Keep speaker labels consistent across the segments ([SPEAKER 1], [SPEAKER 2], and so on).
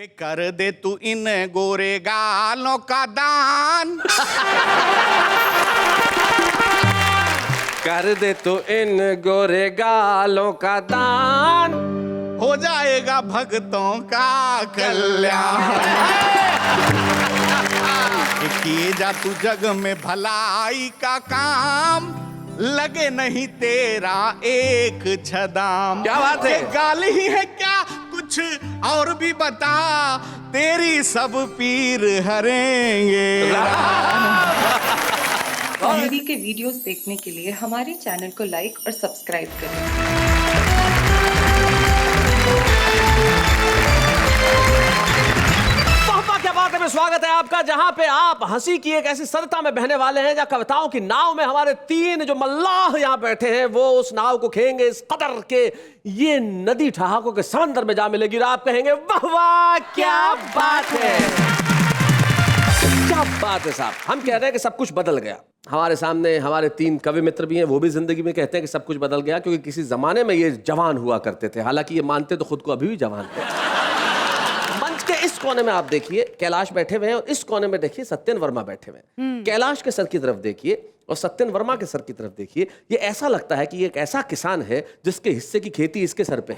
[SPEAKER 1] कि कर दे तू इन गोरे गालों का दान।
[SPEAKER 2] कर दे तू इन गोरे गालों का दान,
[SPEAKER 1] हो जाएगा भक्तों का कल्याण। किए जा तू जग में भलाई का काम, लगे नहीं तेरा एक छदाम।
[SPEAKER 2] क्या बात है?
[SPEAKER 1] गाल ही है क्या कुछ और भी बता, तेरी सब पीर हरेंगे।
[SPEAKER 3] कॉमेडी के वीडियोस देखने के लिए हमारे चैनल को लाइक और सब्सक्राइब करें।
[SPEAKER 2] क्या बात है, स्वागत है आपका जहां पे आप हंसी की एक ऐसी सरता में बहने वाले हैं, जहां कविताओं की नाव में हमारे तीन जो मल्लाह यहां बैठे हैं वो उस नाव को खेंगे इस कदर के ये नदी ठहाकों के समंदर में जा मिलेगी और आप कहेंगे वाह वाह क्या बात है, क्या बात है साहब। हम कह रहे हैं कि सब कुछ बदल गया। हमारे सामने हमारे तीन कवि मित्र भी हैं, वो भी जिंदगी में कहते हैं कि सब कुछ बदल गया, क्योंकि किसी जमाने में ये जवान हुआ करते थे, हालांकि ये मानते तो खुद को अभी भी जवान थे। इस कोने में आप देखिए कैलाश बैठे हुए हैं और इस कोने में देखिए सत्यन वर्मा बैठे हुए हैं। कैलाश के सर की तरफ देखिए और सत्यन वर्मा के सर की तरफ देखिए, ये ऐसा लगता है कि ये एक ऐसा किसान है जिसके हिस्से की खेती इसके सर पे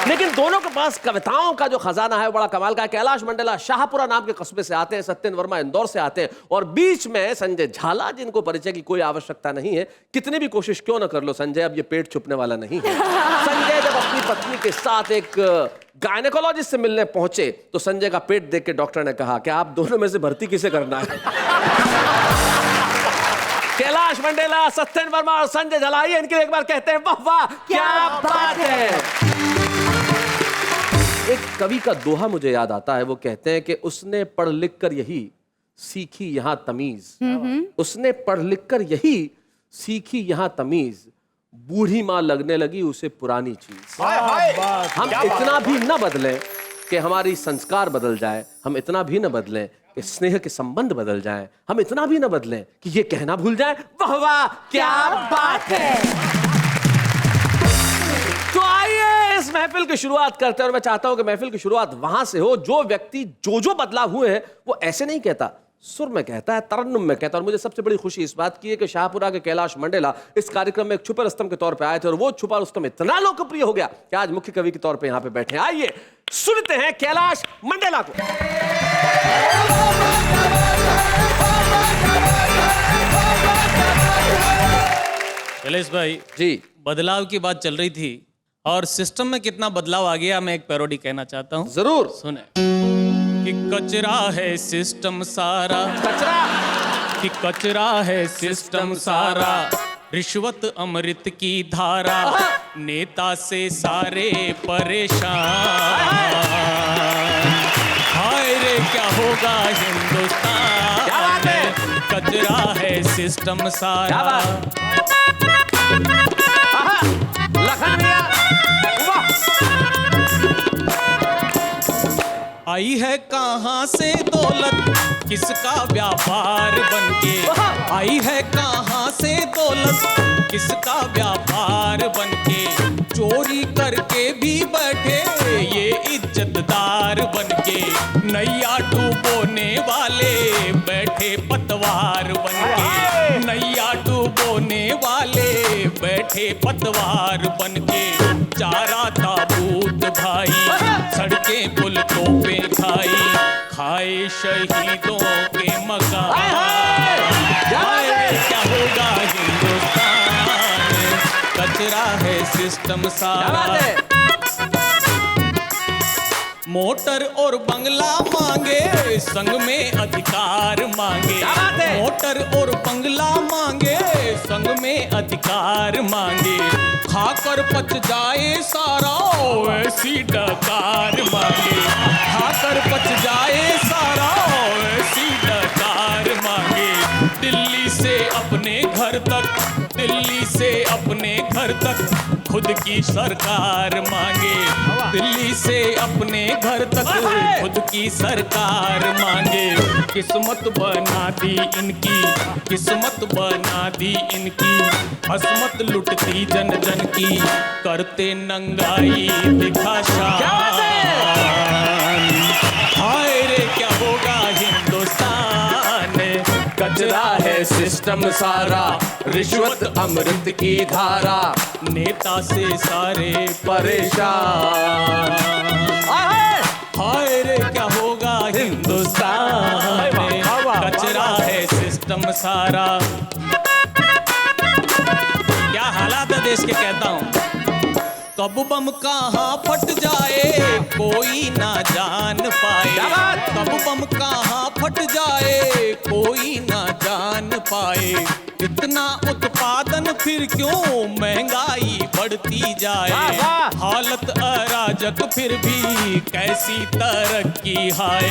[SPEAKER 2] लेकिन दोनों के पास कविताओं का जो खजाना है वो बड़ा कमाल का है। कैलाश मंडेला शाहपुरा नाम के कस्बे से आते हैं, सत्यन वर्मा इंदौर से आते हैं और बीच में संजय झाला, जिनको परिचय की कोई आवश्यकता नहीं है। कितनी भी कोशिश क्यों ना कर लो संजय, अब ये पेट छुपने वाला नहीं है। संजय जब अपनी पत्नी के साथ एक गायनेकोलॉजिस्ट से मिलने पहुंचे तो संजय का पेट देख के डॉक्टर ने कहा कि आप दोनों में से भर्ती किसे करना है। कैलाश मंडेला, सत्यन वर्मा और संजय झाला, इनके एक बार कहते हैं वाह वाह क्या बात है। एक कवि का दोहा मुझे याद आता है, वो कहते हैं कि उसने पढ़ लिख कर यही सीखी यहां तमीज, उसने पढ़ लिख कर यही सीखी यहां तमीज, बूढ़ी मां लगने लगी उसे पुरानी चीज। हम इतना भी न बदलें कि हमारी संस्कार बदल जाए, हम इतना भी न बदलें कि स्नेह के संबंध बदल जाएं, हम इतना भी न बदलें कि ये कहना भूल जाएं वाह वाह क्या बात है। तो आइए इस महफिल की शुरुआत करते हैं और मैं चाहता हूं कि महफिल की शुरुआत वहां से हो जो व्यक्ति जो बदलाव हुए हैं वो ऐसे नहीं कहता, सुर में कहता है, तरन्नुम में कहता है। और मुझे सबसे बड़ी खुशी इस बात की है कि शाहपुरा के कैलाश मंडेला इस कार्यक्रम में एक छुपा रुस्तम के तौर पे आए थे और वो छुपा रुस्तम इतना लोकप्रिय हो गया कि आज मुख्य कवि के तौर पे यहां पे बैठे हैं। आइए सुनते हैं कैलाश मंडेला को।
[SPEAKER 4] कैलाश भाई
[SPEAKER 2] जी,
[SPEAKER 4] बदलाव की बात चल रही थी और सिस्टम में कितना बदलाव आ गया, मैं एक पैरोडी कहना चाहता हूँ।
[SPEAKER 2] जरूर
[SPEAKER 4] सुने कि कचरा है सिस्टम सारा,
[SPEAKER 2] कचरा
[SPEAKER 4] कि कचरा है सिस्टम सारा, रिश्वत अमृत की धारा, नेता से सारे परेशान, हाय रे क्या होगा हिंदुस्तान,
[SPEAKER 2] क्या बात है?
[SPEAKER 4] कचरा है सिस्टम सारा।
[SPEAKER 2] लखन भैया वाह।
[SPEAKER 4] आई है कहां से दौलत किसका व्यापार बनके, आई है कहां से दौलत किसका व्यापार बनके, चोरी करके भी बैठे ये इज्जतदार बनके, नैया डूबोने वाले बैठे पतवार बनके, नैया डूबोने वाले बैठे पतवार बनके, चारा ताबूत भाई सड़कें पुल तोपे खाई, खाए शहीदों के मकान, क्या होगा हिंदुस्तान, कचरा है सिस्टम सारा। मोटर और बंगला मांगे संग में अधिकार मांगे, मोटर और बंगला मांगे संग में अधिकार मांगे, खाकर पच जाए सारा ऐसी डकार मांगे, खाकर पच जाए सारा ऐसी डकार मांगे, दिल्ली से अपने घर तक, दिल्ली से अपने घर तक खुद की सरकार मांगे, दिल्ली से अपने घर तक खुद की सरकार मांगे, किस्मत बना दी इनकी, किस्मत बना दी इनकी, असमत लुटती जन जन की, करते नंगाई दिखा शाह।
[SPEAKER 2] सिस्टम सारा, रिश्वत अमृत की धारा,
[SPEAKER 4] नेता से सारे
[SPEAKER 2] परेशान।
[SPEAKER 4] हाय रे क्या होगा हिंदुस्तान में, कचरा है सिस्टम सारा। क्या हालात है देश के, कहता हूँ। कब बम कहाँ फट जाए कोई ना जान पाए, कब बम कहाँ फट जाए कोई ना जान पाए। इतना उत्पादन फिर क्यों महंगाई बढ़ती जाए, हालत अराजक फिर भी कैसी तरक्की हाय,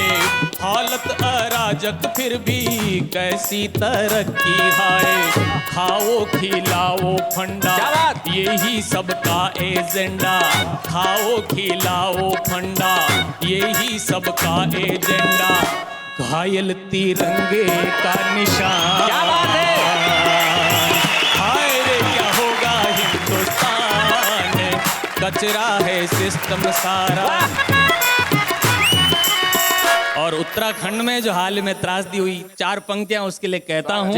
[SPEAKER 4] हालत अराजक फिर भी कैसी तरक्की हाय। खाओ खिलाओ फंडा यही सबका एजेंडा, खाओ खिलाओ फंडा यही सबका एजेंडा। घायल तिरंगे का निशान, क्या बात है। हाय रे क्या होगा हिंदुस्तान, कचरा है सिस्टम सारा। और उत्तराखंड में जो हाल में त्रासदी हुई, 4 पंक्तियां उसके लिए कहता हूँ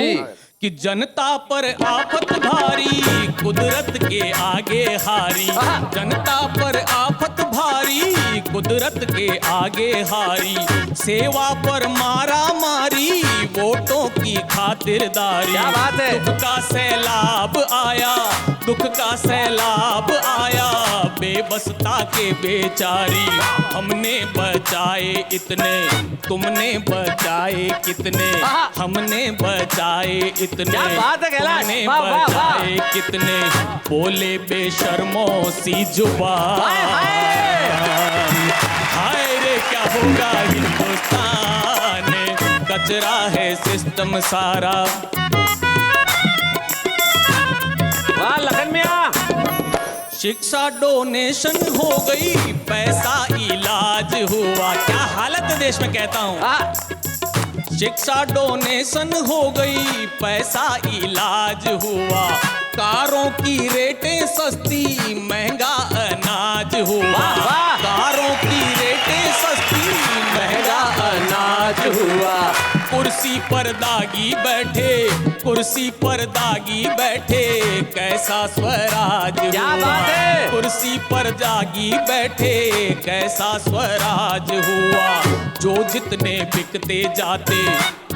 [SPEAKER 4] कि जनता पर आफत भारी कुदरत के आगे हारी, जनता पर आफत भारी कुदरत के आगे हारी। सेवा पर मारा मारी वोटों की खातिरदारी, क्या बात है। दुख का सैलाब आया, दुख का सैलाब आया बेबसता के बेचारी। हमने बचाए इतने तुमने बचाए कितने, हमने बचाए इतने तुमने बचाए कितने। बोले बेशर्मों सी जुबान, हाय रे क्या होगा हिंदुस्तान, कचरा है सिस्टम सारा। वाह लखन मियां। शिक्षा डोनेशन हो गई पैसा इलाज हुआ, क्या हालत है देश में, कहता हूँ। शिक्षा डोनेशन हो गई पैसा इलाज हुआ, कारों की रेटें सस्ती महंगा अनाज हुआ, कारों की रेटें सस्ती महंगा अनाज हुआ। कुर्सी पर दागी बैठे, कुर्सी पर दागी बैठे कैसा स्वराज हुआ, क्या बात है। कुर्सी पर जागी बैठे कैसा स्वराज हुआ। जो जितने बिकते जाते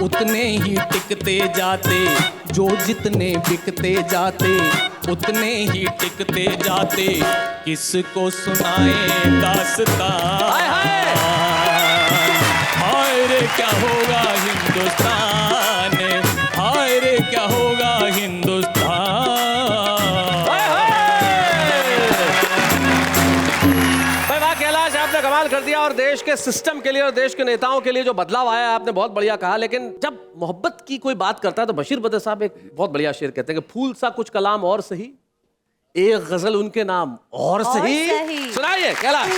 [SPEAKER 4] उतने ही टिकते जाते, जो जितने बिकते जाते उतने ही टिकते जाते। किसको सुनाए दास्तान, हाय रे क्या होगा हिंदुस्तान, हाय रे क्या होगा हिंदुस्तान।
[SPEAKER 2] भाई वाह कैलाश, आपने कमाल कर दिया। और देश के सिस्टम के लिए और देश के नेताओं के लिए जो बदलाव आया आपने बहुत बढ़िया कहा। लेकिन जब मोहब्बत की कोई बात करता है तो बशीर बद्र साहब एक बहुत बढ़िया शेर कहते हैं कि फूल सा कुछ कलाम और सही, एक गजल उनके नाम और सही। सुनाइए कैलाश।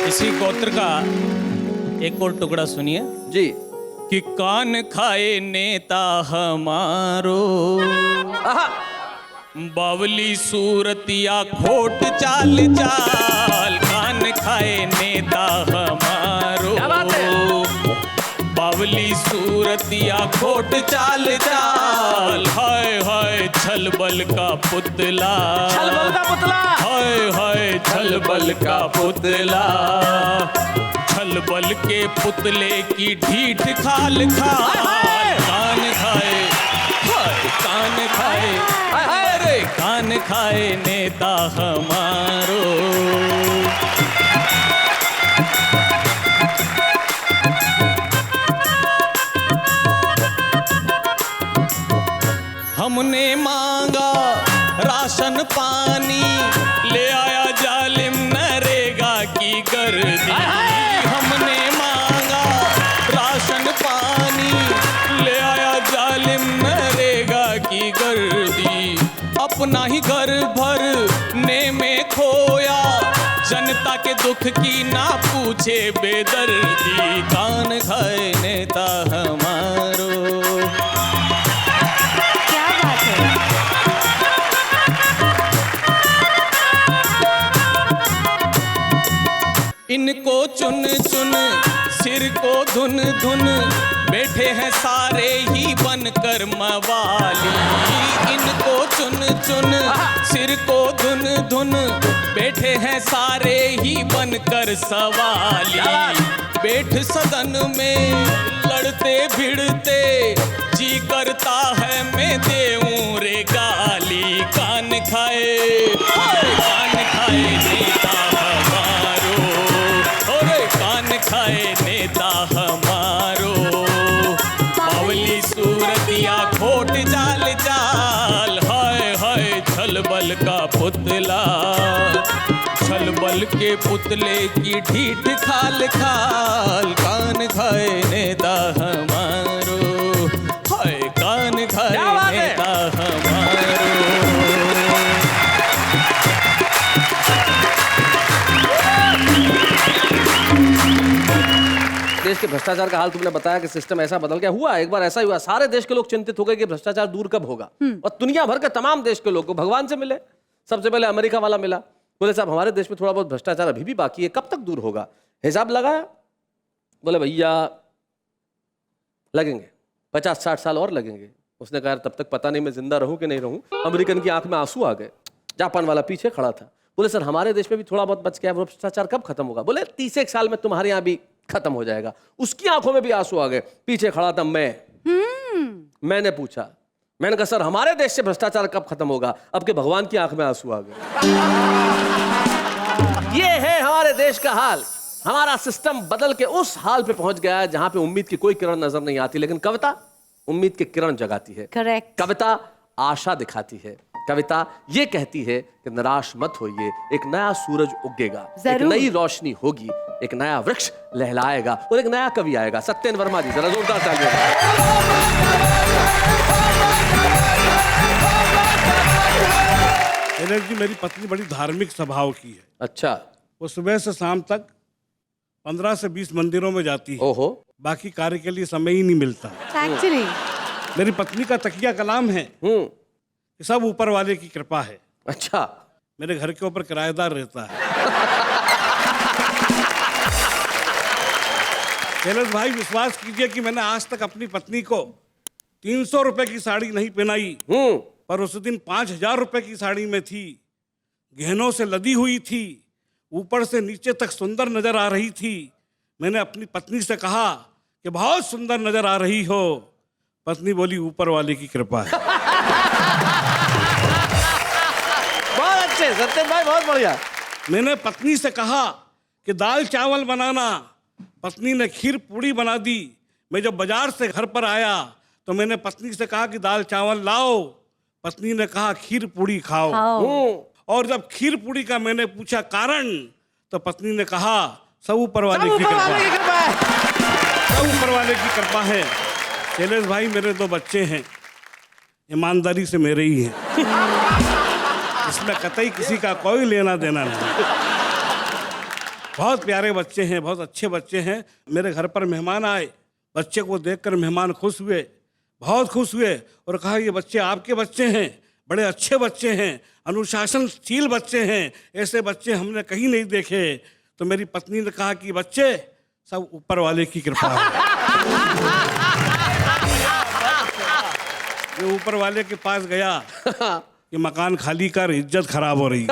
[SPEAKER 4] इसी गोत्र का एक और टुकड़ा सुनिए
[SPEAKER 2] जी।
[SPEAKER 4] कि कान खाए नेता हमारो, बावली सूरतिया खोट चाल चाल। कान खाए नेता हमारो, बावली सूरतिया खोट चाल चाल। हाय हाय छलबल का पुतला,
[SPEAKER 2] छलबल का पुतला,
[SPEAKER 4] हाय हाय छलबल का पुतला। छलबल के पुतले की ढीठ खाल खाए, कान खाए, हाय कान खाए, अरे कान खाए नेता हमारो। हमने मांगा राशन पानी, ले आया जालिम नरेगा की गर्दी। हमने मांगा राशन पानी, ले आया जालिम नरेगा की गर्दी। अपना ही घर भरने में खोया, जनता के दुख की ना पूछे बेदर्दी। कान खाए नेता हमारो। इनको चुन चुन सिर को धुन धुन बैठे हैं सारे ही बनकर मवाली, इनको चुन चुन सिर को धुन धुन, बैठे हैं सारे ही बनकर सवाली, बैठ सदन में लड़ते भिड़ते, जी करता है मैं देऊं रे गाली, कान खाए नेता हमारो, अरे कान खाए नेता हमारो, बावली सूरतिया खोट जाल जाल, हाय हाय छलबल का पुतला, छलबल के पुतले की ढीठ खाल खाल, कान खाए नेता हमारो, हाय कान खाए नेता हमारो।
[SPEAKER 2] देश के भ्रष्टाचार का हाल तुमने बताया कि सिस्टम ऐसा बदल गया, हुआ एक बार ऐसा ही हुआ, सारे देश के लोग चिंतित हो गए कि भ्रष्टाचार दूर कब होगा, और दुनिया भर के तमाम देश के लोग को भगवान से मिले। सबसे पहले अमेरिका वाला मिला, बोले साहब हमारे देश में थोड़ा बहुत भ्रष्टाचार अभी भी बाकी है, कब तक दूर होगा? हिसाब लगाया, बोले भैया लगेंगे 50-60 साल और लगेंगे। उसने कहा तब तक पता नहीं मैं जिंदा रहूं कि नहीं रहूं। अमेरिकन की आंख में आंसू आ गए। जापान वाला पीछे खड़ा था, बोले सर हमारे देश में भी थोड़ा बहुत बच गया, भ्रष्टाचार कब खत्म होगा? बोले 30 साल में तुम्हारे यहाँ भी खत्म हो जाएगा। उसकी आंखों में भी आंसू आ गए। पीछे खड़ा था मैंने पूछा, मैंने कहा सर हमारे देश से भ्रष्टाचार कब खत्म होगा? अब के भगवान की आंख में आंसू आ गए। ये है हमारे देश का हाल। हमारा सिस्टम बदल के उस हाल पे पहुंच गया है जहां पे उम्मीद की कोई किरण नजर नहीं आती, लेकिन कविता उम्मीद की किरण जगाती है।
[SPEAKER 5] करेक्ट।
[SPEAKER 2] कविता आशा दिखाती है। कविता ये कहती है कि निराश मत होइए, एक नया सूरज उगेगा, एक नई रोशनी होगी, एक नया वृक्ष लहलाएगा और एक नया कवि आएगा। सत्येन वर्मा जी, जरा जोरदार तालियां।
[SPEAKER 6] जी मेरी पत्नी बड़ी धार्मिक स्वभाव की है।
[SPEAKER 2] अच्छा।
[SPEAKER 6] वो सुबह से शाम तक 15 से 20 मंदिरों में जाती है।
[SPEAKER 2] ओहो।
[SPEAKER 6] बाकी कार्य के लिए समय ही नहीं मिलता।
[SPEAKER 5] एक्चुअली
[SPEAKER 6] मेरी पत्नी का तकिया कलाम है कि सब ऊपर वाले की कृपा है।
[SPEAKER 2] अच्छा।
[SPEAKER 6] मेरे घर के ऊपर किराएदार रहता है। कैलाश भाई विश्वास कीजिए कि मैंने आज तक अपनी पत्नी को 300 रुपए की साड़ी नहीं पहनाई, पर उस दिन 5000 रुपए की साड़ी में थी, गहनों से लदी हुई थी, ऊपर से नीचे तक सुंदर नजर आ रही थी। मैंने अपनी पत्नी से कहा कि बहुत सुंदर नजर आ रही हो। पत्नी बोली ऊपर वाले की कृपा है।
[SPEAKER 2] बहुत अच्छे सत्येन भाई, बहुत बढ़िया।
[SPEAKER 6] मैंने पत्नी से कहा कि दाल चावल बनाना, पत्नी ने खीर पूड़ी बना दी। मैं जब बाजार से घर पर आया तो मैंने पत्नी से कहा कि दाल चावल लाओ, पत्नी ने कहा खीर पूड़ी खाओ। और जब खीर पूड़ी का मैंने पूछा कारण, तो पत्नी ने कहा सब ऊपर वाले की कृपा है, सब ऊपर वाले की कृपा है। कैलाश भाई मेरे 2 बच्चे हैं, ईमानदारी से मेरे ही हैं, इसमें कतई किसी का कोई लेना देना नहीं। बहुत प्यारे बच्चे हैं, बहुत अच्छे बच्चे हैं। मेरे घर पर मेहमान आए, बच्चे को देखकर मेहमान खुश हुए, बहुत खुश हुए और कहा ये बच्चे आपके बच्चे हैं, बड़े अच्छे बच्चे हैं, अनुशासनशील बच्चे हैं, ऐसे बच्चे हमने कहीं नहीं देखे। तो मेरी पत्नी ने कहा कि बच्चे सब ऊपर वाले की कृपा है। ये ऊपर वाले के पास गया कि मकान खाली कर, इज्जत खराब हो रही है।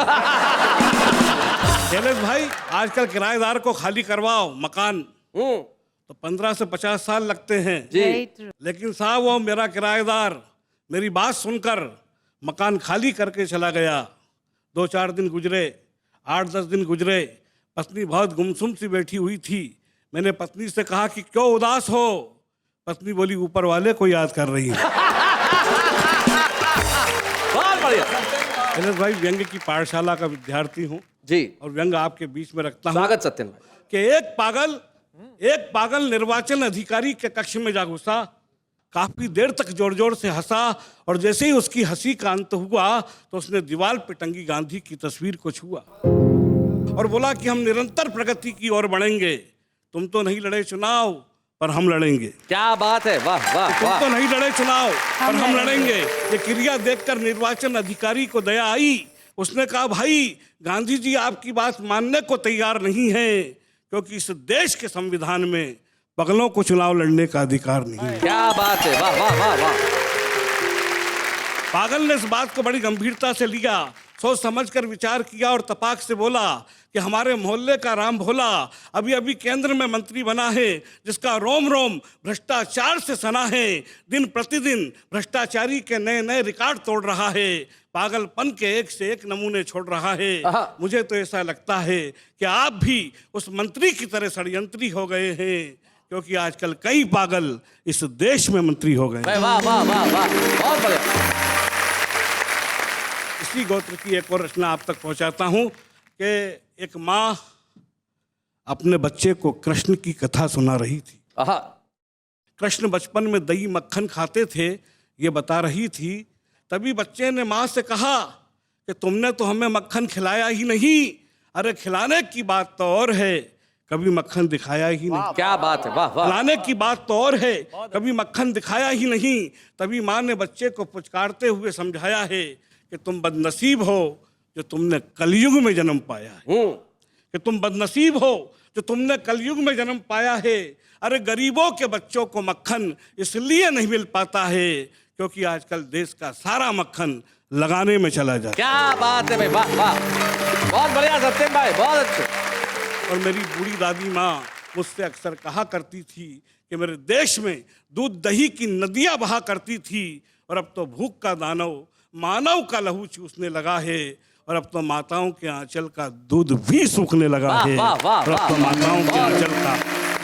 [SPEAKER 6] कैलाश भाई आजकल किराएदार को खाली करवाओ मकान तो 15 से 50 साल लगते हैं
[SPEAKER 2] जी।
[SPEAKER 6] लेकिन साहब वो मेरा किराएदार मेरी बात सुनकर मकान खाली करके चला गया। 2-4 दिन गुजरे, 8-10 दिन गुजरे, पत्नी बहुत गुमसुम सी बैठी हुई थी। मैंने पत्नी से कहा कि क्यों उदास हो? पत्नी बोली ऊपर वाले को याद कर रही है।
[SPEAKER 2] बहुत बढ़िया।
[SPEAKER 6] कैलाश भाई व्यंग की पाठशाला का विद्यार्थी हूँ
[SPEAKER 2] जी,
[SPEAKER 6] और व्यंग आपके बीच में रखता हूँ।
[SPEAKER 2] स्वागत सत्येन भाई।
[SPEAKER 6] कि एक पागल निर्वाचन अधिकारी के कक्ष में जा घुसा, काफी देर तक जोर जोर से हंसा और जैसे ही उसकी हंसी का अंत हुआ तो उसने दीवार पर टंगी गांधी की तस्वीर को छुआ और बोला कि हम निरंतर प्रगति की ओर बढ़ेंगे। तुम तो नहीं लड़े चुनाव, पर हम लड़ेंगे।
[SPEAKER 2] क्या बात है, वाह वाह
[SPEAKER 6] तुम
[SPEAKER 2] वाह।
[SPEAKER 6] तो नहीं लड़े चुनाव, पर हम लड़ेंगे। ये क्रिया देखकर निर्वाचन अधिकारी को दया आई। उसने कहा भाई गांधी जी आपकी बात मानने को तैयार नहीं है, क्योंकि इस देश के संविधान में पगलों को चुनाव लड़ने का अधिकार नहीं है।
[SPEAKER 2] क्या बात है, वाह वाह वाह वाह।
[SPEAKER 6] पागल ने इस बात को बड़ी गंभीरता से लिया, सोच समझकर विचार किया और तपाक से बोला कि हमारे मोहल्ले का राम भोला अभी अभी केंद्र में मंत्री बना है, जिसका रोम रोम भ्रष्टाचार से सना है, दिन प्रतिदिन भ्रष्टाचारी के नए नए रिकॉर्ड तोड़ रहा है, पागलपन के एक से एक नमूने छोड़ रहा है। मुझे तो ऐसा लगता है कि आप भी उस मंत्री की तरह षड्यंत्री हो गए हैं, क्योंकि आजकल कई पागल इस देश में मंत्री हो गए।
[SPEAKER 2] वाह वाह वाह वाह, बहुत बढ़िया।
[SPEAKER 6] इसी गोत्र की एक और रचना आप तक पहुंचाता हूं कि एक माँ अपने बच्चे को कृष्ण की कथा सुना रही थी। कृष्ण बचपन में दही मक्खन खाते थे, ये बता रही थी। तभी बच्चे ने माँ से कहा कि तुमने तो हमें मक्खन खिलाया ही नहीं। अरे खिलाने की बात तो और है, कभी मक्खन दिखाया ही नहीं।
[SPEAKER 2] क्या बात है, वाह वाह।
[SPEAKER 6] खिलाने की बात तो और है, कभी मक्खन दिखाया ही नहीं। तभी माँ ने बच्चे को पुचकारते हुए समझाया है कि तुम बदनसीब हो जो तुमने कलयुग में जन्म पाया है, कि तुम बदनसीब हो जो तुमने कलयुग में जन्म पाया है। अरे गरीबों के बच्चों को मक्खन इसलिए नहीं मिल पाता है क्योंकि आजकल देश का सारा मक्खन लगाने में चला जाता है।
[SPEAKER 2] क्या बात है भाई, वाह वाह, बहुत बढ़िया सत्यम भाई, बहुत अच्छे।
[SPEAKER 6] और मेरी बूढ़ी दादी माँ मुझसे अक्सर कहा करती थी कि मेरे देश में दूध दही की नदियाँ बहा करती थी, और अब तो भूख का दानव मानव का लहू चूसने लगा है, और अब तो माताओं के आंचल का दूध भी सूखने लगा है। और अब तो माताओं के आंचल का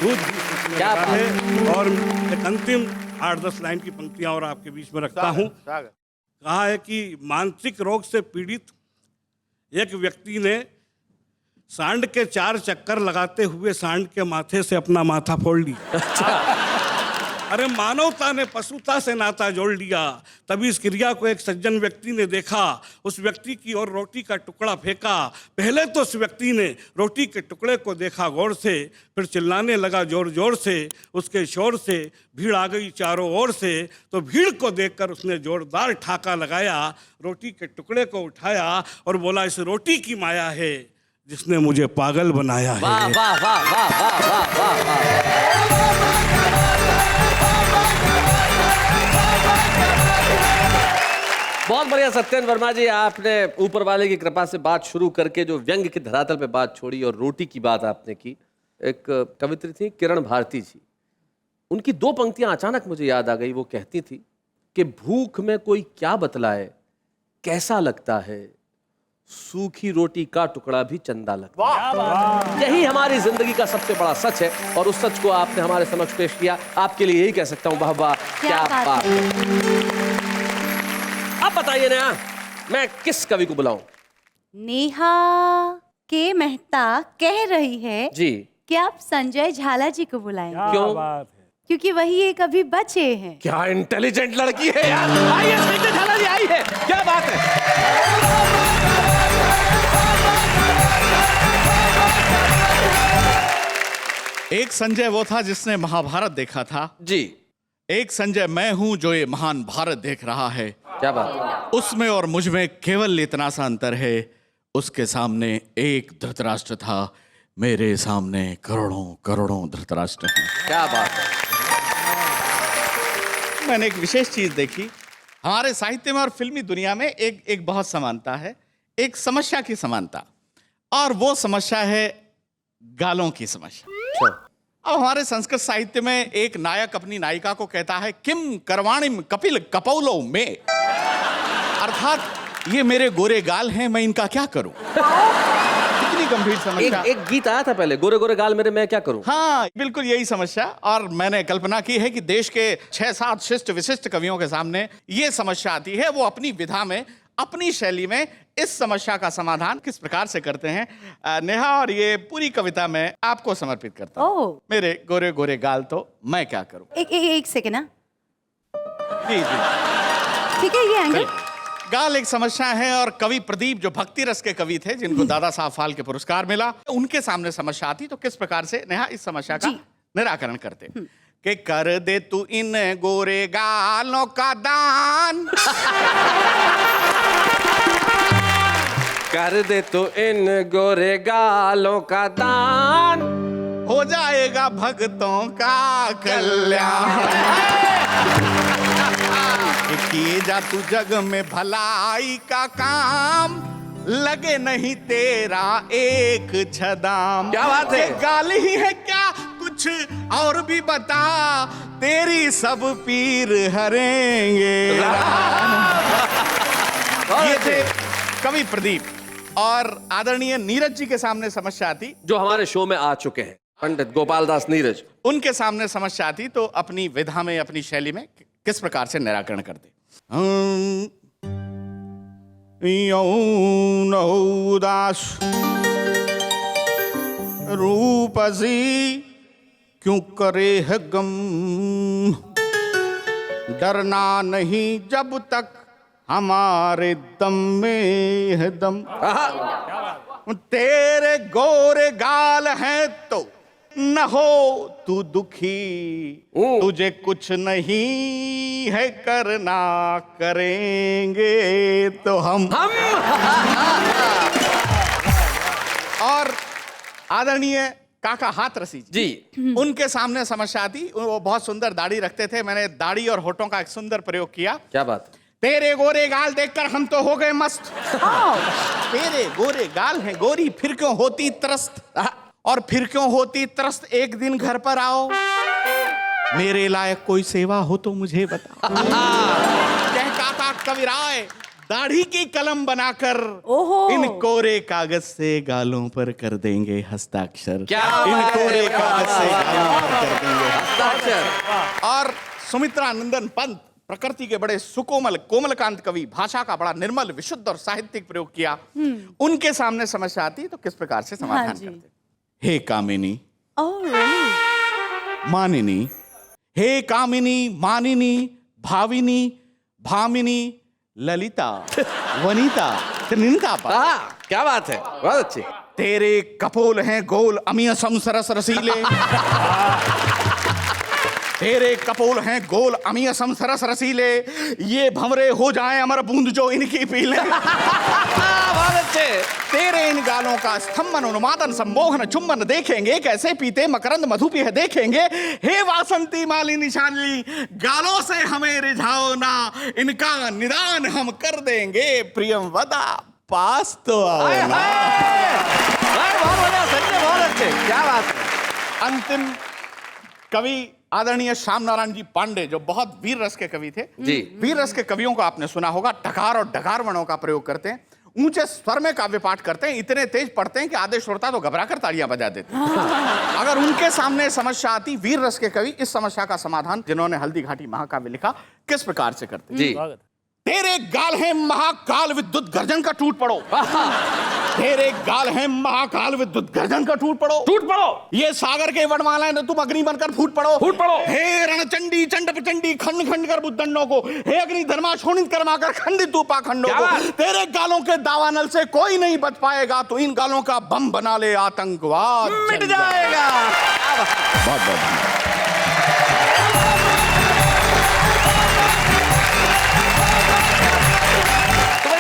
[SPEAKER 6] दूध भी सूखने लगा है। और एक अंतिम 8-10 लाइन की पंक्तियां और आपके बीच में रखता हूं। कहा है कि मानसिक रोग से पीड़ित एक व्यक्ति ने सांड के 4 चक्कर लगाते हुए सांड के माथे से अपना माथा फोड़ लिया। अरे मानवता ने पशुता से नाता जोड़ लिया। तभी इस क्रिया को एक सज्जन व्यक्ति ने देखा, उस व्यक्ति की ओर रोटी का टुकड़ा फेंका। पहले तो उस व्यक्ति ने रोटी के टुकड़े को देखा गौर से, फिर चिल्लाने लगा जोर जोर से। उसके शोर से भीड़ आ गई चारों ओर से, तो भीड़ को देखकर उसने जोरदार ठाका लगाया, रोटी के टुकड़े को उठाया और बोला, इस रोटी की माया है जिसने मुझे पागल बनाया है।
[SPEAKER 2] वाह वाह वाह वाह वाह वाह वाह वाह। बहुत बढ़िया सत्येंद्र वर्मा जी, आपने ऊपर वाले की कृपा से बात शुरू करके जो व्यंग की धरातल पे बात छोड़ी और रोटी की बात आपने की। एक कवित्री थी किरण भारती जी, उनकी 2 पंक्तियां अचानक मुझे याद आ गई। वो कहती थी कि भूख में कोई क्या बतलाए, कैसा लगता है, सूखी रोटी का टुकड़ा भी चंदा लगता है। यही हमारी जिंदगी का सबसे बड़ा सच है, और उस सच को आपने हमारे समक्ष पेश किया। आपके लिए यही कह सकता हूँ, वाह वाह, क्या बात है। अब बताइए नेहा, मैं किस कवि को बुलाऊं?
[SPEAKER 5] नेहा के मेहता कह रही है
[SPEAKER 2] जी
[SPEAKER 5] कि आप संजय झाला जी को बुलाएं।
[SPEAKER 2] क्यों?
[SPEAKER 5] क्योंकि वही एक अभी बचे हैं।
[SPEAKER 2] क्या इंटेलिजेंट लड़की है यार। आइए संजय झाला जी, आई है, क्या बात है।
[SPEAKER 1] एक संजय वो था जिसने महाभारत देखा था
[SPEAKER 2] जी,
[SPEAKER 1] एक संजय मैं हूं जो ये महान भारत देख रहा है।
[SPEAKER 2] क्या बात है।
[SPEAKER 1] उसमें और मुझ में केवल इतना सा अंतर है, उसके सामने एक धृतराष्ट्र था, मेरे सामने करोड़ों करोड़ों धृतराष्ट्र हैं।
[SPEAKER 2] क्या बात है।
[SPEAKER 1] मैंने एक विशेष चीज देखी, हमारे साहित्य में और फिल्मी दुनिया में एक बहुत समानता है, एक समस्या की समानता, और वो समस्या है गालों की समस्या। अब हमारे संस्कृत साहित्य में एक नायक अपनी नायिका को कहता है, किम करवाणिम कपिल कपौलो में, अर्थात ये मेरे गोरे गाल हैं, मैं इनका क्या करूं। कितनी गंभीर समस्या।
[SPEAKER 2] एक गीत आया था पहले, गोरे गोरे गाल मेरे, मैं क्या करूं।
[SPEAKER 1] हाँ, बिल्कुल यही समस्या। और मैंने कल्पना की है कि देश के 6-7 शिष्ट विशिष्ट कवियों के सामने ये समस्या आती है, वो अपनी विधा में, अपनी शैली में इस समस्या का समाधान किस प्रकार से करते हैं। नेहा, और ये पूरी कविता मैं आपको समर्पित करता हूँ। मेरे गोरे गोरे गाल तो मैं क्या करूं।
[SPEAKER 5] एक सेकेंड ना।
[SPEAKER 1] जी जी,
[SPEAKER 5] ठीक है, ये आएंगे।
[SPEAKER 1] गाल एक समस्या है, और कवि प्रदीप जो भक्ति रस के कवि थे, जिनको दादा साहब फाल्के पुरस्कार मिला, उनके सामने समस्या आती तो किस प्रकार से नेहा इस समस्या का निराकरण करते कि कर दे तू इन गोरे गालों का दान,
[SPEAKER 2] कर दे तो इन गोरे गालों का दान,
[SPEAKER 1] हो जाए होएगा भक्तों का कल्याण। किए जा तू जग में भलाई का काम, लगे नहीं तेरा एक छदाम।
[SPEAKER 2] क्या बात है?
[SPEAKER 1] ये गाल ही है क्या, कुछ और भी बता, तेरी सब पीर हरेंगे। ये थे कवि प्रदीप और आदरणीय नीरज जी के सामने समस्या आती,
[SPEAKER 2] जो हमारे शो में आ चुके हैं, पंडित गोपाल दास नीरज।
[SPEAKER 1] उनके सामने समस्या आती तो अपनी विधा में, अपनी शैली में किस प्रकार से निराकरण करते। यौन उदास रूपसी क्यों करे है गम, डरना नहीं जब तक हमारे दम में है दम। तेरे गोरे गाल हैं तो न हो तू दुखी, तुझे कुछ नहीं है करना, करेंगे तो हम। और आदरणीय काका हाथरसी
[SPEAKER 2] जी,
[SPEAKER 1] उनके सामने समस्या आती। वो बहुत सुंदर दाढ़ी रखते थे, मैंने दाढ़ी और होठों का एक सुंदर प्रयोग किया।
[SPEAKER 2] क्या बात।
[SPEAKER 1] तेरे गोरे गाल देखकर हम तो हो गए मस्त। तेरे गोरे गाल हैं गोरी, फिर क्यों होती त्रस्त, और फिर क्यों होती त्रस्त, एक दिन घर पर आओ, मेरे लायक कोई सेवा हो तो मुझे बताओ। कह काका कविराय दाढ़ी की कलम बनाकर इन कोरे कागज से गालों पर कर देंगे हस्ताक्षर।
[SPEAKER 2] क्या
[SPEAKER 1] इन कोरे कागज से गालों पर कर देंगे
[SPEAKER 2] हस्ताक्षर।
[SPEAKER 1] और सुमित्रा नंदन पंत प्रकृति के बड़े सुकोमल कोमलकांत कवि, भाषा का बड़ा निर्मल विशुद्ध और साहित्यिक प्रयोग किया। उनके सामने समस्या आती तो किस प्रकार से समाधान करते। हे कामिनी, मानिनी, हे कामिनी, मानिनी, भाविनी, भामिनी, ललिता, वनिता, त्रिनिता।
[SPEAKER 2] क्या बात है, बहुत अच्छी।
[SPEAKER 1] तेरे कपोल हैं गोल अमीयसम सरस रसीले। तेरे कपोल हैं गोल अमीयसम सरस रसीले, ये भंवरे हो जाएं अमर बूंद जो इनकी पीले।
[SPEAKER 2] बहुत अच्छे।
[SPEAKER 1] तेरे इन गालों का स्तंभन उन्मादन सम्मोहन चुंबन देखेंगे, कैसे पीते मकरंद मधु पिह देखेंगे। हे वासंती मालिनी शालिनी, गालों से हमें रिझाओ ना, इनका निदान हम कर देंगे। प्रियम वदा पास तो आओ ना।
[SPEAKER 2] बहुत बढ़िया, सच में बहुत अच्छे। क्या बात है।
[SPEAKER 1] अंतिम कवि आदरणीय श्याम नारायण जी पांडे, जो बहुत वीर रस के कवि थे।
[SPEAKER 2] जी।
[SPEAKER 1] वीर रस के कवियों को आपने सुना होगा, टकार और डकार वर्णों का प्रयोग करते हैं, ऊंचे स्वर में काव्य पाठ करते हैं, इतने तेज पढ़ते हैं कि आधे श्रोता तो घबराकर तालियां बजा देते हैं। अगर उनके सामने समस्या आती, वीर रस के कवि इस समस्या का समाधान, जिन्होंने हल्दी घाटी महाकाव्य लिखा, किस प्रकार से करते हैं।
[SPEAKER 2] जी।
[SPEAKER 1] तेरे गाल है महाकाल विद्युत गर्जन का टूट पड़ो। तेरे गाल है महाकाल विद्युत गर्जन का टूट पड़ो।
[SPEAKER 2] टूट पड़ो।
[SPEAKER 1] ये सागर के वनमाला है, तुम अग्नि बनकर फूट पड़ो।
[SPEAKER 2] फूट पड़ो।
[SPEAKER 1] हे रणचंडी चंड प्रचंडी, खंड खंड कर बुद्धंडों को, हे अग्नि धर्मा शोणित कर्माकर खंडित तू पाखंडों को। तेरे गालों के दावानल से कोई नहीं बच पाएगा, तो इन गालों का बम बना ले, आतंकवाद
[SPEAKER 2] मिट जाएगा।
[SPEAKER 1] बहुत बहुत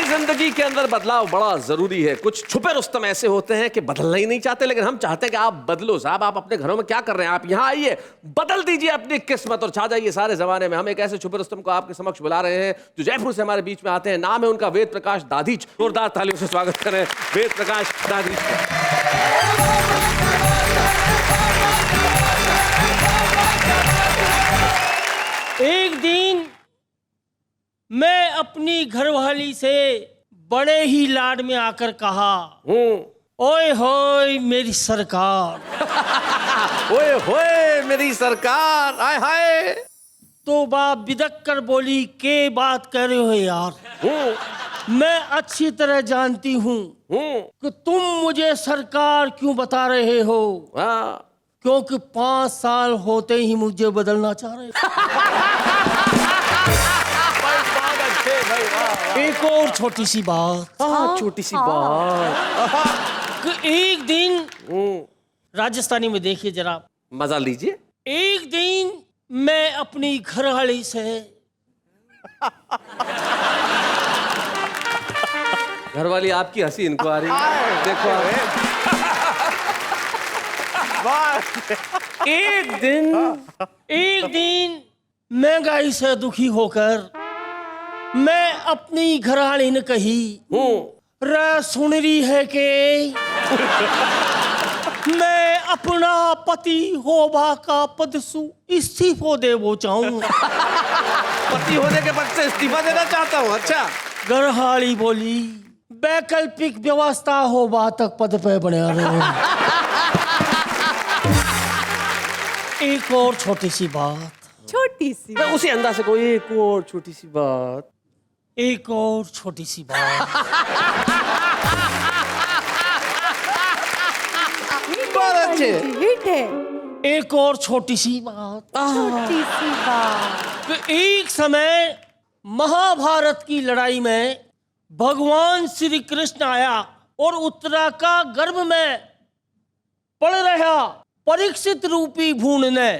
[SPEAKER 2] जिंदगी के अंदर बदलाव बड़ा जरूरी है। कुछ छुपे रुस्तम ऐसे होते हैं कि बदलना ही नहीं चाहते, लेकिन हम चाहते हैं कि आप बदलो। साहब, आप अपने घरों में क्या कर रहे हैं? आप यहाँ आइए, बदल दीजिए अपनी किस्मत और छा जाइए सारे जमाने में। हम एक ऐसे छुपे रुस्तम को आपके समक्ष बुला रहे हैं जो जयपुर से हमारे बीच में आते हैं। नाम है उनका वेद प्रकाश दाधीच। जोरदार तालियों से स्वागत करें वेद प्रकाश दाधीच का।
[SPEAKER 7] एक दिन मैं अपनी घरवाली से बड़े ही लाड में आकर कहा, ओए होए मेरी सरकार।
[SPEAKER 2] ओए होए मेरी सरकार, आय हाय।
[SPEAKER 7] तो बाप बिदक कर बोली, के बात कर रहे हो यार? मैं अच्छी तरह जानती हूँ कि तुम मुझे सरकार क्यों बता रहे हो। क्योंकि 5 साल होते ही मुझे बदलना चाह रहे एक और छोटी सी बात।
[SPEAKER 2] छोटी सी बात।
[SPEAKER 7] कि एक दिन राजस्थानी में देखिए जरा,
[SPEAKER 2] मजा लीजिए।
[SPEAKER 7] एक दिन मैं अपनी घरवाली से
[SPEAKER 2] घरवाली आपकी हंसी इनको आ रही है। देखो बात।
[SPEAKER 7] एक दिन महंगाई से दुखी होकर मैं अपनी घरवाली ने कही, रे सुन रही है कि मैं अपना पति होबा का पद सु इस्तीफो देवो चाहूं।
[SPEAKER 2] पति होने के पद से इस्तीफा देना चाहता हूँ। अच्छा।
[SPEAKER 7] घरवाली बोली, वैकल्पिक व्यवस्था होबा तक पद पे बने रहो। एक और छोटी सी बात,
[SPEAKER 5] छोटी सी।
[SPEAKER 2] उसी अंदाज से कोई एक और छोटी सी बात।
[SPEAKER 7] एक और छोटी सी बात।
[SPEAKER 2] बहुत अच्छे।
[SPEAKER 5] हिट है।
[SPEAKER 7] एक और छोटी सी बात।
[SPEAKER 5] छोटी सी बात।
[SPEAKER 7] तो एक समय महाभारत की लड़ाई में भगवान श्री कृष्ण आया और उत्तरा का गर्भ में पड़ रहा परीक्षित रूपी भूण ने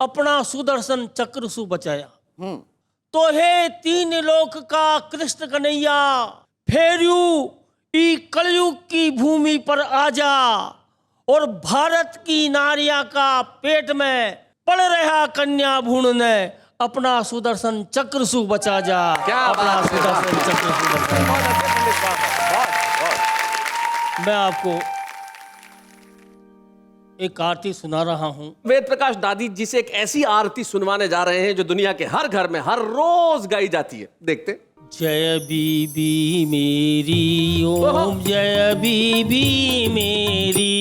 [SPEAKER 7] अपना सुदर्शन चक्र सु बचाया। तो हे तीन लोक का कृष्ण कन्हैया, फेरयू ई कलयुग की भूमि पर आजा और भारत की नारिया का पेट में पड़ रहा कन्या भूण ने अपना सुदर्शन चक्र सु बचा जा।
[SPEAKER 2] क्या
[SPEAKER 7] अपना
[SPEAKER 2] बात है।
[SPEAKER 7] सुदर्शन चक्र सु बचा जा। मैं आपको एक आरती सुना रहा हूं।
[SPEAKER 2] वेद प्रकाश दादी जी से एक ऐसी आरती सुनवाने जा रहे हैं जो दुनिया के हर घर में हर रोज गाई जाती है। देखते।
[SPEAKER 7] जय बीबी मेरी, ओम जय बीबी मेरी,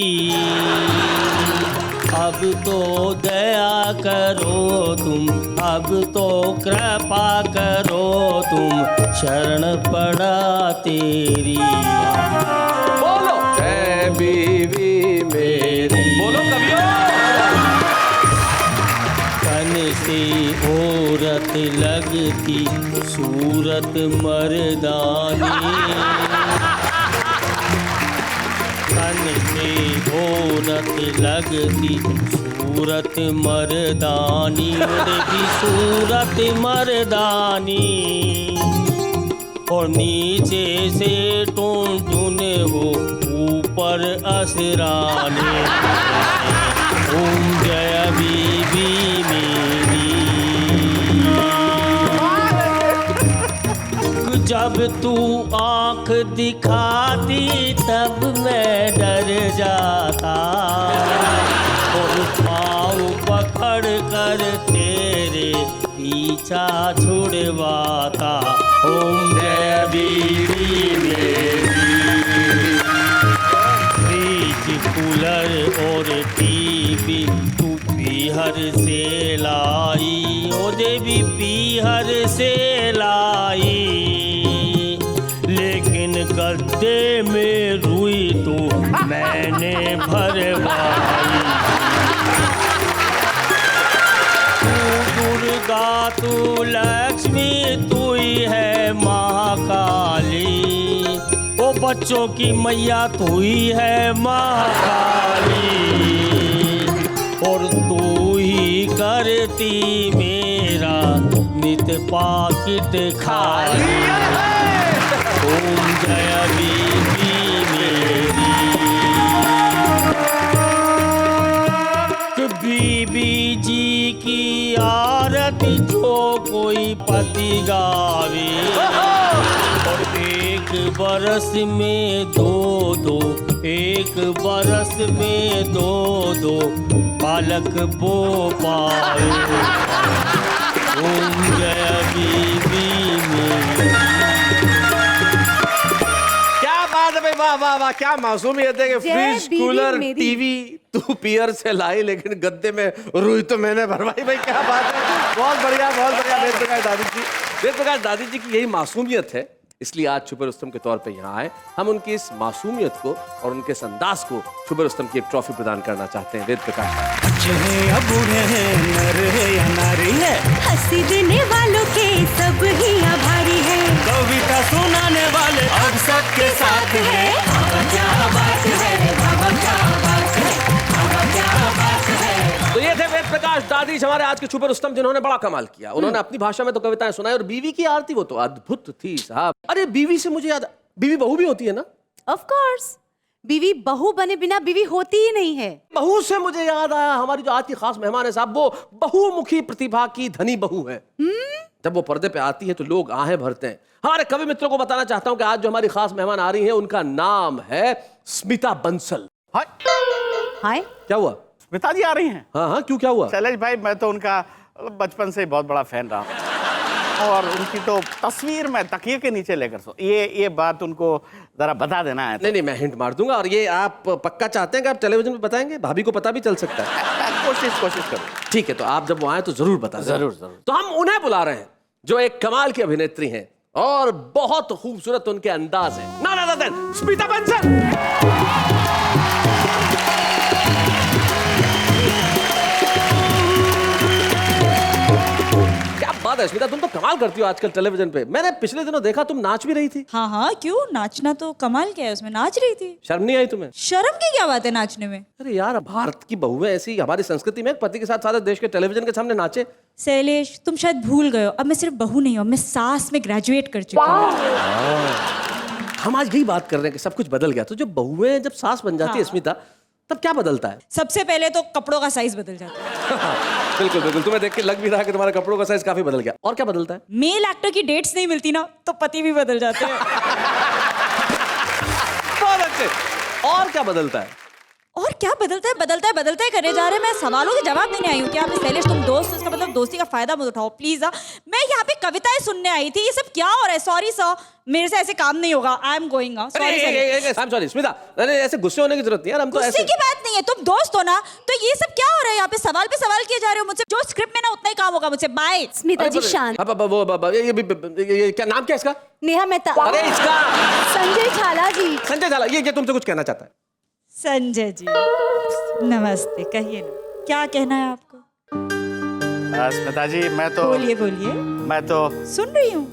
[SPEAKER 7] अब तो दया करो तुम, अब तो कृपा करो तुम, शरण पड़ा तेरी।
[SPEAKER 2] बोलो जय बीवी मेरी। बोलो कवियो।
[SPEAKER 7] कन से औरत लगती सूरत मर्दानी, कन से औरत लगती सूरत मर्दानी, की सूरत मर्दानी, और नीचे से टून हो ऊपर असराने। ओम जय बीबी मेरी। जब तू आंख दिखाती तब मैं डर जाता, और पाँव पकड़ कर तेरे पीछा छुड़वाता। ओम जय बीबी मेरी। फ्रिज, कूलर और टीवी तू पीहर से लाई, ओ देवी पीहर से लाई, लेकिन गद्दे में रुई तो मैंने भरवाई। तू दुर्गा, तू लक्ष्मी, तू ही है महाकाली, ओ बच्चों की मैया तू ही है महाकाली, और तू ही करती मेरा नित पाकिट खाली। ओम जय बीबी मेरी। बीबी जी की आरती जो कोई पति गावे, और एक बरस में दो, एक बरस में दो बालक बो पाए। ओम जय बीबी मेरी।
[SPEAKER 2] क्या बात है भाई, वाह वाह वाह, क्या मासूमियत है कि
[SPEAKER 5] जय
[SPEAKER 2] फ्रिज,
[SPEAKER 5] बीवी
[SPEAKER 2] कूलर,
[SPEAKER 5] मेरी।
[SPEAKER 2] टीवी तू पियर से लाई, लेकिन गद्दे में रुई तो मैंने भरवाई। भाई क्या बात है, बहुत बढ़िया बहुत बढ़िया। वेद प्रकाश दादी जी, वेद प्रकाश दादी जी की यही मासूमियत है, इसलिए आज छुपे रुस्तम के तौर पे यहाँ आए। हम उनकी इस मासूमियत को और उनके इस अंदाज को छुपे रुस्तम की एक ट्रॉफी प्रदान करना चाहते हैं। वेद प्रकाश।
[SPEAKER 8] बूढ़े या बूढ़े हैं, नर है या नारी है,
[SPEAKER 5] हंसी देने वालों के सब ही आभारी है,
[SPEAKER 8] कविता सुनाने वाले अब सबके साथ है। क्या बात है, बाबा क्या बात है, बाबा क्या बात है।
[SPEAKER 2] तो ये थे वेद प्रकाश दादी हमारे आज के छुपे रुस्तम, जिन्होंने बड़ा कमाल किया। उन्होंने अपनी भाषा में तो कविताएं सुनाई, और बीवी की आरती वो तो अद्भुत थी साहब। अरे बीवी से मुझे याद, बीवी बहू भी होती है ना?
[SPEAKER 5] Of course.
[SPEAKER 9] बीवी बहू बने बिना बीवी होती ही नहीं है।
[SPEAKER 2] बहू से मुझे याद आया, हमारी जो आज की खास मेहमान है साहब, वो बहुमुखी प्रतिभा की धनी बहू है। जब वो पर्दे पे आती है तो लोग आहें भरते हैं। हमारे कवि मित्रों को बताना चाहता हूं कि आज जो हमारी खास मेहमान आ रही हैं उनका नाम है स्मिता बंसल।
[SPEAKER 1] हाय,
[SPEAKER 9] हाय,
[SPEAKER 2] क्या हुआ?
[SPEAKER 1] स्मिता जी आ रही हैं?
[SPEAKER 2] हाँ हाँ, क्यों, क्या हुआ?
[SPEAKER 1] शैलेश भाई, मैं तो उनका बचपन से ही बहुत बड़ा फैन रहा हूं। और उनकी तो तस्वीर मैं तकिए के नीचे लेकर सो, ये बात उनको जरा बता देना है।
[SPEAKER 2] नहीं नहीं, मैं हिंट मार दूंगा। और ये आप पक्का चाहते हैं कि आप टेलीविजन पे बताएंगे? भाभी को पता भी चल सकता है।
[SPEAKER 1] कोशिश करो।
[SPEAKER 2] ठीक है, तो आप जब वो आए तो जरूर बता दें।
[SPEAKER 1] जरूर।
[SPEAKER 2] तो हम उन्हें बुला रहे हैं जो एक कमाल की अभिनेत्री हैं और बहुत खूबसूरत उनके अंदाज है। ना स्मिता बंसल। क्या बात है स्मिता, तुम तो कमाल करती हो आजकल टेलीविजन पे। मैंने पिछले दिनों देखा तुम नाच भी रही थी।
[SPEAKER 10] हाँ हाँ, क्यों, नाचना तो कमाल क्या है, उसमें नाच रही थी।
[SPEAKER 2] शर्म नहीं आई तुम्हें?
[SPEAKER 10] शर्म की क्या बात है नाचने में?
[SPEAKER 2] अरे यार, भारत की बहुएं ऐसी, हमारी संस्कृति में पति के साथ सारे देश के टेलीविजन के सामने नाचे।
[SPEAKER 10] शैलेश, तुम शायद भूल गए हो, अब मैं सिर्फ बहू नहीं हूँ, मैं सास में ग्रेजुएट कर चुकी हूँ।
[SPEAKER 2] हम आज यही बात कर रहे हैं कि सब कुछ बदल गया। तो जब बहुएं जब सास बन जाती है स्मिता, तब क्या बदलता है?
[SPEAKER 10] सबसे पहले तो कपड़ों का साइज बदल जाता है।
[SPEAKER 2] बिल्कुल बिल्कुल, तुम्हें देख के लग भी रहा है कि तुम्हारे कपड़ों का साइज काफी बदल गया। और क्या बदलता है?
[SPEAKER 10] मेल एक्टर की डेट्स नहीं मिलती ना, तो पति भी बदल जाते हैं।
[SPEAKER 2] बहुत अच्छे। और क्या बदलता है?
[SPEAKER 10] और क्या बदलता है करे जा रहे हैं। मैं सवालों के जवाब देने आई हूँ। क्या शैलेश, तुम दोस्त हो, इसका मतलब दोस्ती का फायदा मत उठाओ प्लीज। मैं यहाँ पे कविताएं सुनने आई थी। ये सब क्या हो रहा है? सॉरी सर, मेरे से ऐसे काम नहीं होगा। I am going.
[SPEAKER 2] Sorry Smita, अरे ऐसे गुस्से होने की जरूरत नहीं यार, हम तो
[SPEAKER 10] गुस्से की बात नहीं है, तुम दोस्त हो ना। तो ये सब क्या हो रहा है यहाँ पे? सवाल पे सवाल किए जा रहे हो मुझसे। जो स्क्रिप्ट में ना उतना ही काम होगा मुझसे। बाय।
[SPEAKER 9] स्मिता जी शांत।
[SPEAKER 2] ये क्या नाम क्या इसका?
[SPEAKER 9] नेहा मेहता।
[SPEAKER 2] अरे इसका
[SPEAKER 9] संजय झाला जी।
[SPEAKER 2] संजय झाला, ये तुमसे कुछ कहना चाहता है।
[SPEAKER 10] संजय जी नमस्ते, कहिए ना, क्या कहना है आपको?
[SPEAKER 1] स्मिता जी, मैं तो
[SPEAKER 10] सुन रही हूँ।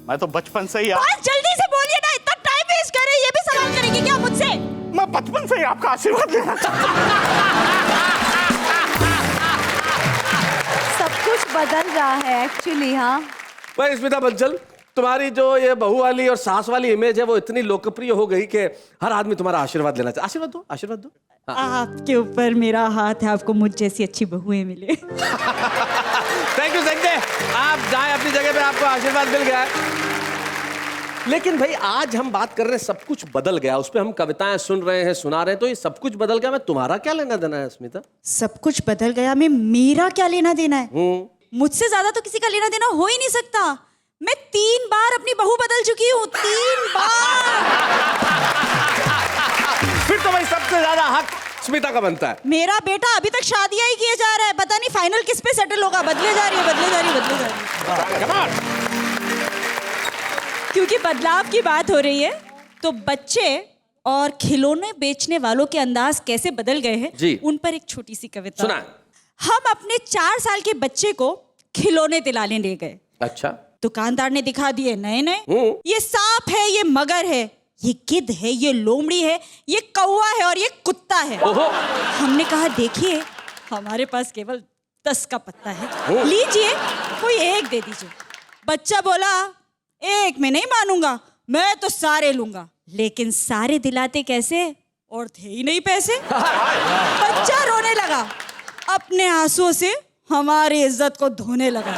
[SPEAKER 1] मैं तो बचपन से ही
[SPEAKER 10] बस जल्दी से बोलिए ना, इतना टाइम वेस्ट कर रहे हैं। ये भी सवाल करेंगे क्या मुझसे?
[SPEAKER 1] मैं बचपन से ही आपका आशीर्वाद लेना चाहता
[SPEAKER 9] सब कुछ बदल रहा है एक्चुअली। हाँ
[SPEAKER 2] भाई स्मिता बंसल, तुम्हारी जो ये बहू वाली और सास वाली इमेज है वो इतनी लोकप्रिय हो गई कि हर आदमी तुम्हारा आशीर्वाद लेना चाहे। आशीर्वाद दो।
[SPEAKER 10] आपके ऊपर मेरा हाथ है, आपको मुझ जैसी अच्छी बहुएं मिले।
[SPEAKER 2] थैंक यू संजय, आप जाए अपनी जगह पे, आपको आशीर्वाद मिल गया है। लेकिन भाई आज हम बात कर रहे हैं सब कुछ बदल गया, उस पर हम कविताएं सुन रहे हैं, सुना रहे हैं, तो ये सब कुछ बदल गया, मैं तुम्हारा क्या लेना देना है स्मिता?
[SPEAKER 10] सब कुछ बदल गया, मैं मेरा क्या लेना देना है? मुझसे ज्यादा तो किसी का लेना देना हो ही नहीं सकता। मैं 3 बार अपनी बहू बदल चुकी हूँ, 3 बार।
[SPEAKER 2] फिर तो भाई सबसे ज्यादा हक स्मिता का बनता है।
[SPEAKER 10] मेरा बेटा अभी तक शादियां ही किए जा रहा है, पता नहीं फाइनल किस पे सेटल होगा। बदले जा रही है। क्योंकि बदलाव की बात हो रही है, तो बच्चे और खिलौने बेचने वालों के अंदाज कैसे बदल गए हैं, उन पर एक छोटी सी कविता
[SPEAKER 2] सुना।
[SPEAKER 10] हम अपने 4 साल के बच्चे को खिलौने दिलाने ले गए।
[SPEAKER 2] अच्छा।
[SPEAKER 10] दुकानदार ने दिखा दिए नए, ये सांप है, ये मगर है, ये गिद्ध है, ये लोमड़ी है, ये कौवा है और ये कुत्ता है। हमने कहा देखिए, हमारे पास केवल 10 का पत्ता है, लीजिए कोई एक दे दीजिए। बच्चा बोला एक में नहीं मानूंगा, मैं तो सारे लूंगा। लेकिन सारे दिलाते कैसे, और थे ही नहीं पैसे। बच्चा रोने लगा, अपने आंसुओं से हमारी इज्जत को धोने लगा।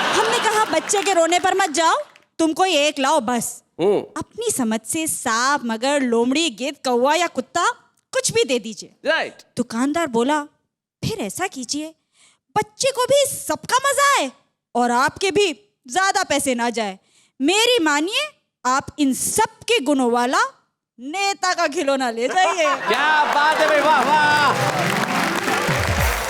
[SPEAKER 10] हमने कहा बच्चे के रोने पर मत जाओ, तुम कोई एक लाओ बस। अपनी समझ से सांप, मगर, लोमड़ी, गिद्ध, कौवा या कुत्ता कुछ भी दे दीजिए।
[SPEAKER 2] राइट।
[SPEAKER 10] दुकानदार बोला फिर ऐसा कीजिए, बच्चे को भी सबका मजा आए और आपके भी ज्यादा पैसे ना जाए। मेरी मानिए, आप इन सब के गुणों वाला नेता का खिलौना ले जाइए।
[SPEAKER 2] क्या बात है भाई, वाह वाह,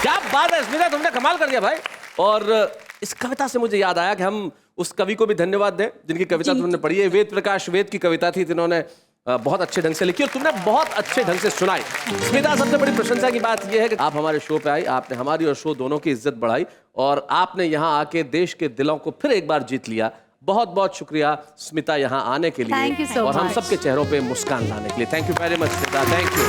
[SPEAKER 2] क्या बात है स्मिता, तुमने कमाल कर दिया भाई। और इस कविता से मुझे याद आया कि हम उस कवि को भी धन्यवाद दें जिनकी कविता तुमने पढ़ी है। वेद प्रकाश वेद की कविता थी, जिन्होंने बहुत अच्छे ढंग से लिखी और तुमने बहुत अच्छे ढंग से सुनाई। स्मिता, सबसे बड़ी प्रशंसा की बात यह है कि आप हमारे शो पे आई, आपने हमारी और शो दोनों की इज्जत बढ़ाई और आपने यहाँ आके देश के दिलों को फिर एक बार जीत लिया। बहुत बहुत शुक्रिया स्मिता यहाँ आने के लिए और हम सबके चेहरों पे मुस्कान लाने के लिए। Thank you very much Smita, thank you.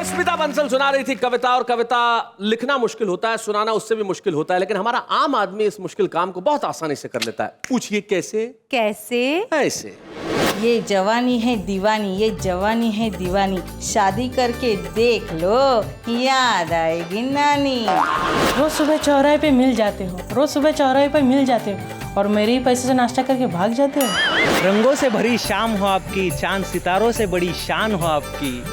[SPEAKER 2] Smita Bansal Kajal सुना रही थी कविता, और कविता लिखना मुश्किल होता है, सुनाना उससे भी मुश्किल होता है, लेकिन हमारा आम आदमी इस मुश्किल काम को बहुत आसानी से कर लेता है। पूछिए कैसे?
[SPEAKER 9] कैसे?
[SPEAKER 2] ऐसे।
[SPEAKER 10] ये जवानी है दीवानी, ये जवानी है दीवानी, शादी करके देख लो, याद आएगी नानी।
[SPEAKER 11] रोज सुबह चौराहे पे मिल जाते हो, रोज सुबह चौराहे पे मिल जाते हो, और मेरे ही पैसे से नाश्ता करके भाग जाते हो।
[SPEAKER 12] रंगों से भरी शाम हो आपकी, चांद सितारों से बड़ी शान हो आपकी,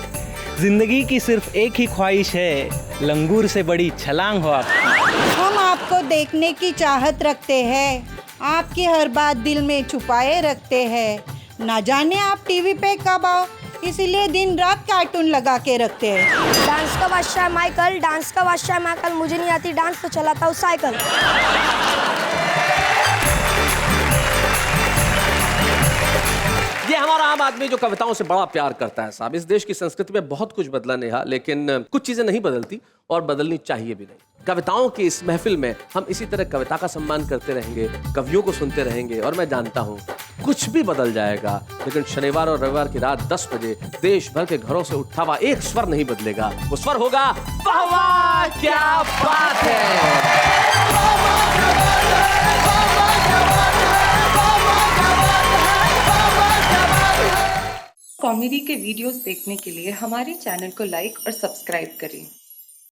[SPEAKER 12] जिंदगी की सिर्फ एक ही ख्वाहिश है, लंगूर से बड़ी छलांग हो आपकी।
[SPEAKER 10] हम आपको देखने की चाहत रखते हैं, आपकी हर बात दिल में छुपाए रखते हैं, ना जाने आप टीवी पे कब आओ, इसीलिए दिन रात कार्टून लगा के रखते हैं।
[SPEAKER 5] डांस का बादशाह माइकल, डांस का बादशाह माइकल, मुझे नहीं आती डांस तो चलाता हूँ साइकिल।
[SPEAKER 2] ये हमारा आम आदमी जो कविताओं से बड़ा प्यार करता है साहब। इस देश की संस्कृति में बहुत कुछ बदला नेहा, लेकिन कुछ चीजें नहीं बदलती और बदलनी चाहिए भी नहीं। कविताओं की इस महफिल में हम इसी तरह कविता का सम्मान करते रहेंगे, कवियों को सुनते रहेंगे, और मैं जानता हूँ कुछ भी बदल जाएगा, लेकिन शनिवार और रविवार की रात 10 बजे देश भर के घरों से उठा हुआ एक स्वर नहीं बदलेगा। वो स्वर होगा वाह वाह क्या बात है।
[SPEAKER 3] कॉमेडी के वीडियोस देखने के लिए हमारे चैनल को लाइक और सब्सक्राइब करें।